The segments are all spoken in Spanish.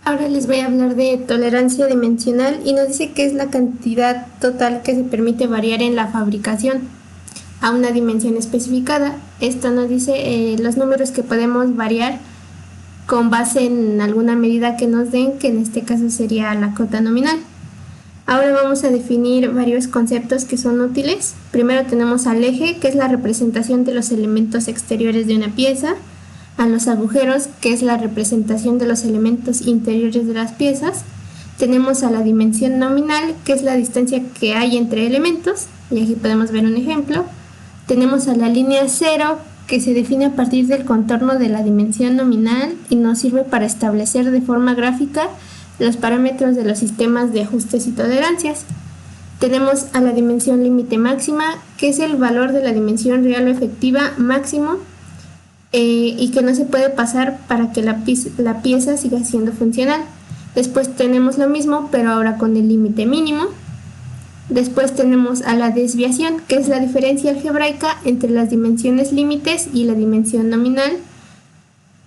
Ahora les voy a hablar de tolerancia dimensional y nos dice que es la cantidad total que se permite variar en la fabricación a una dimensión especificada. Esto nos dice los números que podemos variar con base en alguna medida que nos den, que en este caso sería la cota nominal. Ahora vamos a definir varios conceptos que son útiles. Primero tenemos al eje, que es la representación de los elementos exteriores de una pieza, a los agujeros, que es la representación de los elementos interiores de las piezas. Tenemos a la dimensión nominal, que es la distancia que hay entre elementos, y aquí podemos ver un ejemplo. Tenemos a la línea cero, que se define a partir del contorno de la dimensión nominal y nos sirve para establecer de forma gráfica los parámetros de los sistemas de ajustes y tolerancias. Tenemos a la dimensión límite máxima, que es el valor de la dimensión real o efectiva máximo y que no se puede pasar para que la pieza siga siendo funcional. Después tenemos lo mismo, pero ahora con el límite mínimo. Después tenemos a la desviación, que es la diferencia algebraica entre las dimensiones límites y la dimensión nominal,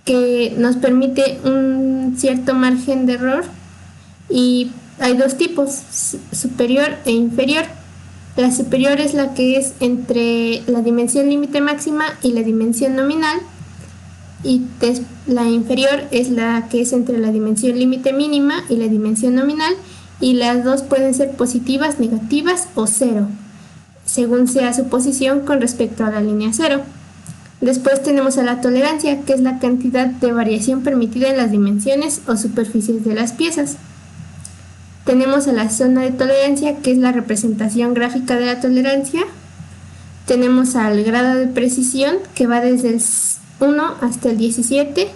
que nos permite un cierto margen de error. Y hay dos tipos, superior e inferior. La superior es la que es entre la dimensión límite máxima y la dimensión nominal, y la inferior es la que es entre la dimensión límite mínima y la dimensión nominal, y las dos pueden ser positivas, negativas o cero, según sea su posición con respecto a la línea cero. Después tenemos a la tolerancia, que es la cantidad de variación permitida en las dimensiones o superficies de las piezas. Tenemos a la zona de tolerancia, que es la representación gráfica de la tolerancia. Tenemos al grado de precisión, que va desde el 1 hasta el 17.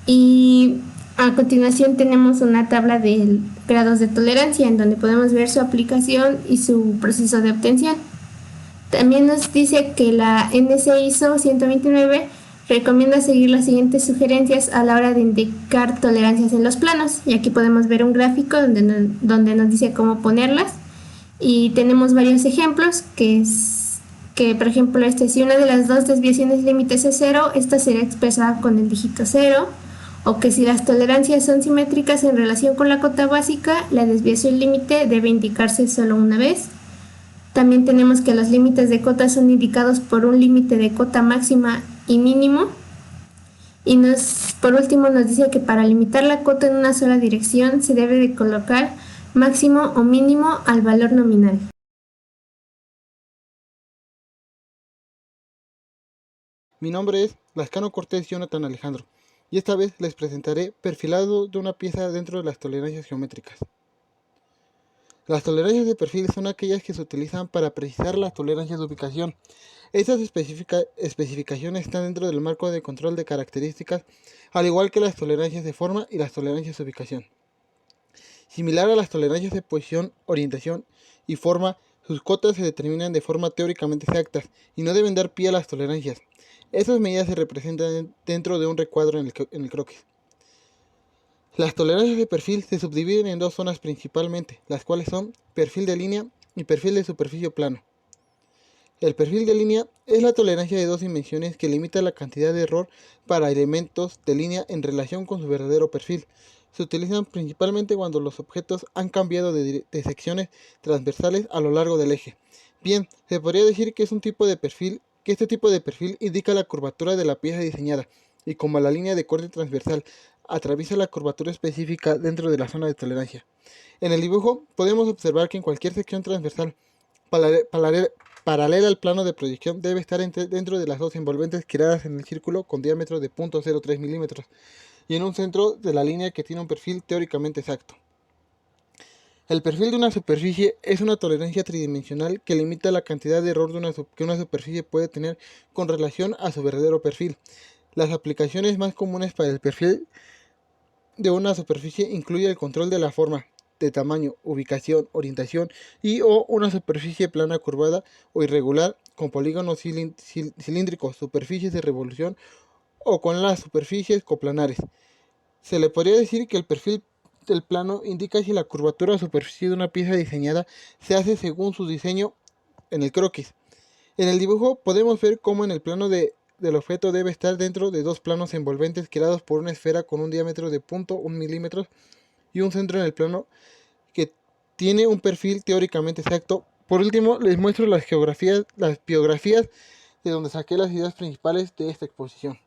Y a continuación tenemos una tabla de grados de tolerancia, en donde podemos ver su aplicación y su proceso de obtención. También nos dice que la NC ISO 129 recomienda seguir las siguientes sugerencias a la hora de indicar tolerancias en los planos, y aquí podemos ver un gráfico donde nos dice cómo ponerlas, y tenemos varios ejemplos que por ejemplo si una de las dos desviaciones límites es 0, esta será expresada con el dígito 0, o que si las tolerancias son simétricas en relación con la cota básica, la desviación límite debe indicarse solo una vez. También tenemos que los límites de cota son indicados por un límite de cota máxima y mínimo. Y por último nos dice que para limitar la cota en una sola dirección se debe de colocar máximo o mínimo al valor nominal. Mi nombre es Lascano Cortés Jonathan Alejandro, y esta vez les presentaré perfilado de una pieza dentro de las tolerancias geométricas. Las tolerancias de perfil son aquellas que se utilizan para precisar las tolerancias de ubicación. Estas especificaciones están dentro del marco de control de características, al igual que las tolerancias de forma y las tolerancias de ubicación. Similar a las tolerancias de posición, orientación y forma, sus cotas se determinan de forma teóricamente exactas y no deben dar pie a las tolerancias. Estas medidas se representan dentro de un recuadro en el croquis. Las tolerancias de perfil se subdividen en dos zonas principalmente, las cuales son perfil de línea y perfil de superficie plano. El perfil de línea es la tolerancia de dos dimensiones que limita la cantidad de error para elementos de línea en relación con su verdadero perfil. Se utilizan principalmente cuando los objetos han cambiado de secciones transversales a lo largo del eje. Bien, se podría decir que este tipo de perfil indica la curvatura de la pieza diseñada, y como la línea de corte transversal atraviesa la curvatura específica dentro de la zona de tolerancia. En el dibujo podemos observar que en cualquier sección transversal paralela al plano de proyección debe estar dentro de las dos envolventes giradas en el círculo con diámetro de 0.03 milímetros y en un centro de la línea que tiene un perfil teóricamente exacto. El perfil de una superficie es una tolerancia tridimensional que limita la cantidad de error que una superficie puede tener con relación a su verdadero perfil. Las aplicaciones más comunes para el perfil de una superficie incluye el control de la forma, de tamaño, ubicación, orientación y o una superficie plana curvada o irregular con polígonos cilíndricos, superficies de revolución o con las superficies coplanares. Se le podría decir que el perfil del plano indica si la curvatura o superficie de una pieza diseñada se hace según su diseño en el croquis. En el dibujo podemos ver cómo en el plano de del objeto debe estar dentro de dos planos envolventes creados por una esfera con un diámetro de 0,1 milímetros y un centro en el plano que tiene un perfil teóricamente exacto. Por último, les muestro las biografías de donde saqué las ideas principales de esta exposición.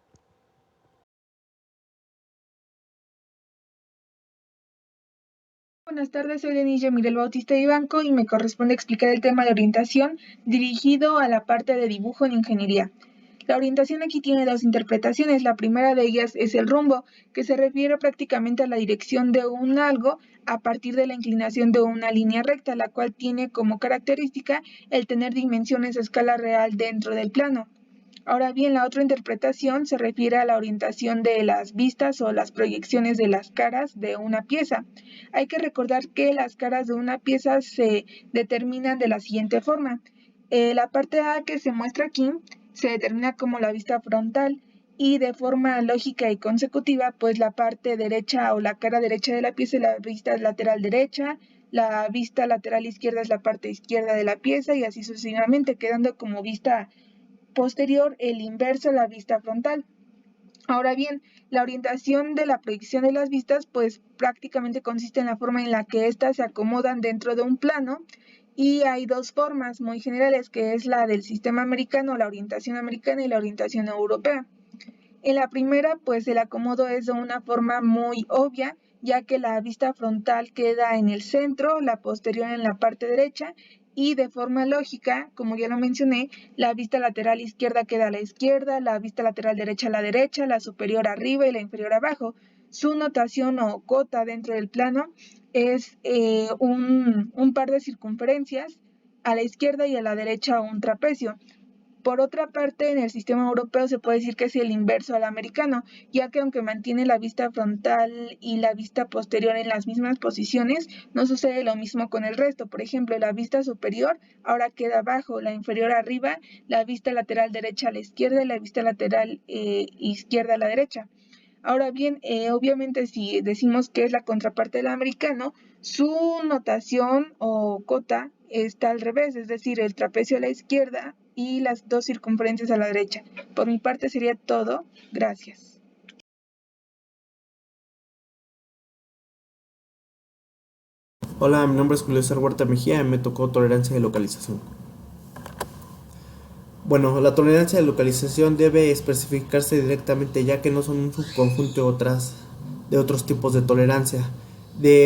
Buenas tardes, soy Denise Mirel Bautista Ibanco y me corresponde explicar el tema de orientación dirigido a la parte de dibujo en ingeniería. La orientación aquí tiene dos interpretaciones. La primera de ellas es el rumbo, que se refiere prácticamente a la dirección de un algo a partir de la inclinación de una línea recta, la cual tiene como característica el tener dimensiones a escala real dentro del plano. Ahora bien, la otra interpretación se refiere a la orientación de las vistas o las proyecciones de las caras de una pieza. Hay que recordar que las caras de una pieza se determinan de la siguiente forma. La parte A que se muestra aquí se determina como la vista frontal y de forma lógica y consecutiva, pues la parte derecha o la cara derecha de la pieza es la vista lateral derecha, la vista lateral izquierda es la parte izquierda de la pieza y así sucesivamente, quedando como vista posterior el inverso a la vista frontal. Ahora bien, la orientación de la proyección de las vistas pues prácticamente consiste en la forma en la que éstas se acomodan dentro de un plano y hay dos formas muy generales que es la del sistema americano, la orientación americana y la orientación europea. En la primera pues el acomodo es de una forma muy obvia ya que la vista frontal queda en el centro, la posterior en la parte derecha y de forma lógica, como ya lo mencioné, la vista lateral izquierda queda a la izquierda, la vista lateral derecha a la derecha, la superior arriba y la inferior abajo. Su notación o cota dentro del plano es un par de circunferencias, a la izquierda y a la derecha un trapecio. Por otra parte, en el sistema europeo se puede decir que es el inverso al americano, ya que aunque mantiene la vista frontal y la vista posterior en las mismas posiciones, no sucede lo mismo con el resto. Por ejemplo, la vista superior ahora queda abajo, la inferior arriba, la vista lateral derecha a la izquierda y la vista lateral izquierda a la derecha. Ahora bien, obviamente si decimos que es la contraparte del americano, su notación o cota está al revés, es decir, el trapecio a la izquierda y las dos circunferencias a la derecha. Por mi parte sería todo. Gracias. Hola, mi nombre es Julio César Huerta Mejía y me tocó tolerancia de localización. Bueno, la tolerancia de localización debe especificarse directamente ya que no son un subconjunto de otros tipos de tolerancia.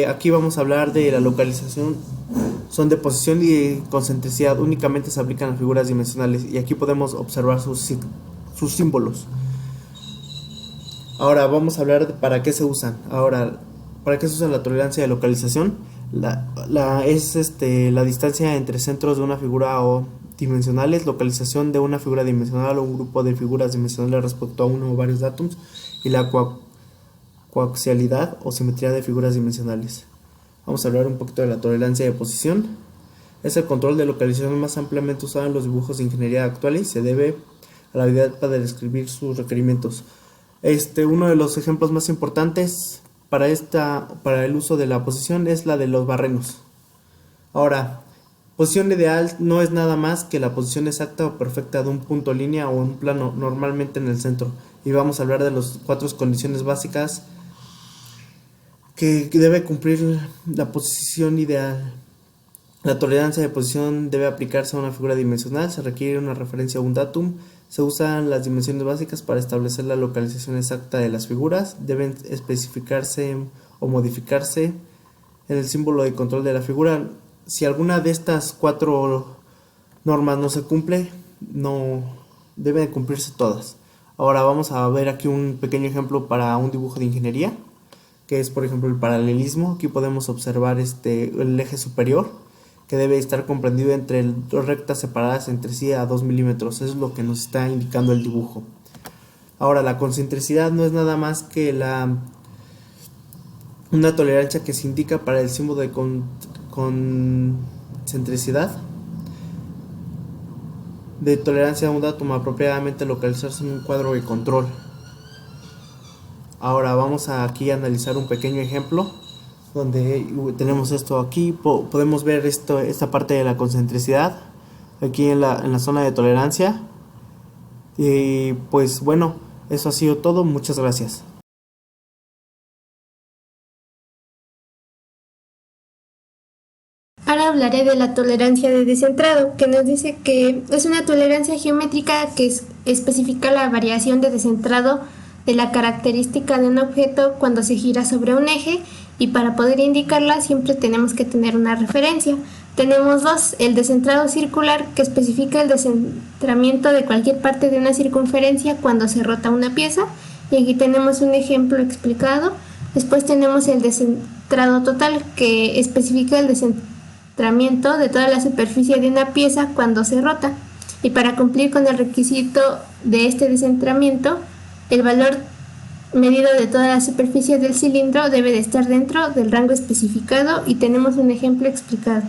Aquí vamos a hablar de la localización, son de posición y concentricidad, únicamente se aplican a figuras dimensionales y aquí podemos observar sus símbolos. Ahora vamos a hablar de para qué se usan. ¿Para qué se usa la tolerancia de localización? Es la distancia entre centros de una figura o dimensionales, localización de una figura dimensional o un grupo de figuras dimensionales respecto a uno o varios datos y la coaxialidad o simetría de figuras dimensionales. Vamos a hablar un poquito de la tolerancia de posición. Es el control de localización más ampliamente usado en los dibujos de ingeniería actuales y se debe a la habilidad para describir sus requerimientos. Uno de los ejemplos más importantes para el uso de la posición es la de los barrenos. Ahora, posición ideal no es nada más que la posición exacta o perfecta de un punto línea o un plano, normalmente en el centro. Y vamos a hablar de las 4 condiciones básicas que debe cumplir la posición ideal. La tolerancia de posición debe aplicarse a una figura dimensional, se requiere una referencia a un datum, se usan las dimensiones básicas para establecer la localización exacta de las figuras, deben especificarse o modificarse en el símbolo de control de la figura. Si alguna de estas 4 normas no se cumple, no deben cumplirse todas. Ahora vamos a ver aquí un pequeño ejemplo para un dibujo de ingeniería, que es por ejemplo el paralelismo. Aquí podemos observar el eje superior, que debe estar comprendido entre dos rectas separadas entre sí a 2 milímetros. Eso es lo que nos está indicando el dibujo. Ahora, la concentricidad no es nada más que una tolerancia que se indica para el símbolo de concentricidad de tolerancia a un datum apropiadamente localizarse en un cuadro de control. Ahora vamos aquí a analizar un pequeño ejemplo donde tenemos esto aquí. Podemos ver esta parte de la concentricidad aquí en la zona de tolerancia. Y pues bueno, eso ha sido todo. Muchas gracias. Ahora hablaré de la tolerancia de descentrado, que nos dice que es una tolerancia geométrica que especifica la variación de descentrado de la característica de un objeto cuando se gira sobre un eje, y para poder indicarla siempre tenemos que tener una referencia. Tenemos dos: el descentrado circular, que especifica el descentramiento de cualquier parte de una circunferencia cuando se rota una pieza, y aquí tenemos un ejemplo explicado. Después tenemos el descentrado total, que especifica el descentramiento de toda la superficie de una pieza cuando se rota, y para cumplir con el requisito de este descentramiento, el valor medido de toda la superficie del cilindro debe de estar dentro del rango especificado, y tenemos un ejemplo explicado.